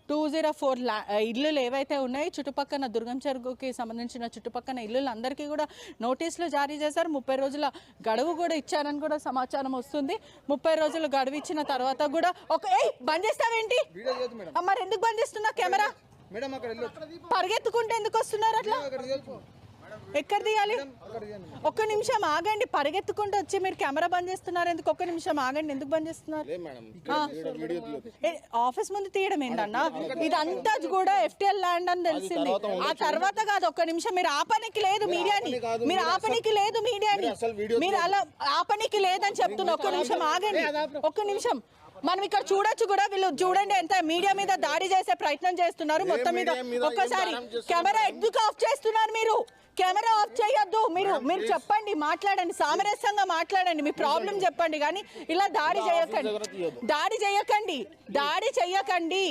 204 ఇల్లులు ఏవైతే ఉన్నాయో చుట్టుపక్కల దుర్గం చెరువుకి సంబంధించిన చుట్టుపక్కల ఇల్లులు అందరికీ కూడా నోటీసులు జారీ చేశారు. 30 రోజుల గడువు కూడా ఇచ్చారని కూడా సమాచారం వస్తుంది. 30 రోజులు గడువు ఇచ్చిన తర్వాత కూడా బంద్ చేస్తావేంటి? మరి ఎందుకు బంద్ చేస్తున్నా కెమెరా? పరిగెత్తుకుంటే ఎందుకు వస్తున్నారు అట్లా? ఎక్కడ తీయాలి? ఒక్క నిమిషం ఆగండి. పరిగెత్తుకుంటూ వచ్చి మీరు కెమెరా బంద్ చేస్తున్నారు ఎందుకు? ఒక్క నిమిషం ఆగండి. ఎందుకు బంద్ చేస్తున్నారు? ఆఫీస్ ముందు తీయడం ఏంటన్నా? ఇదంతా కూడా FTL ల్యాండ్ అని తెలిసింది. ఆ తర్వాత కాదు, ఒక్క నిమిషం. మీరు ఆపనికి లేదు మీడియాని, మీరు ఆపనికి లేదు మీడియాని, మీరు అలా ఆపనికి లేదని చెప్తున్నా. ఒక్క నిమిషం ఆగండి, ఒక్క నిమిషం. మనం ఇక్కడ చూడొచ్చు కూడా. వీళ్ళు చూడండి ఎంత మీడియా మీద దాడి చేసే ప్రయత్నం చేస్తున్నారు. మొత్తం మీద ఒక్కసారి కెమెరా ఎందుకు ఆఫ్ చేస్తున్నారు? మీరు కెమెరా ఆఫ్ చేయొద్దు. మీరు చెప్పండి, మాట్లాడండి, సామరస్యంగా మాట్లాడండి, మీ ప్రాబ్లం చెప్పండి, కానీ ఇలా దాడి చేయకండి, దాడి చేయకండి, దాడి చేయకండి.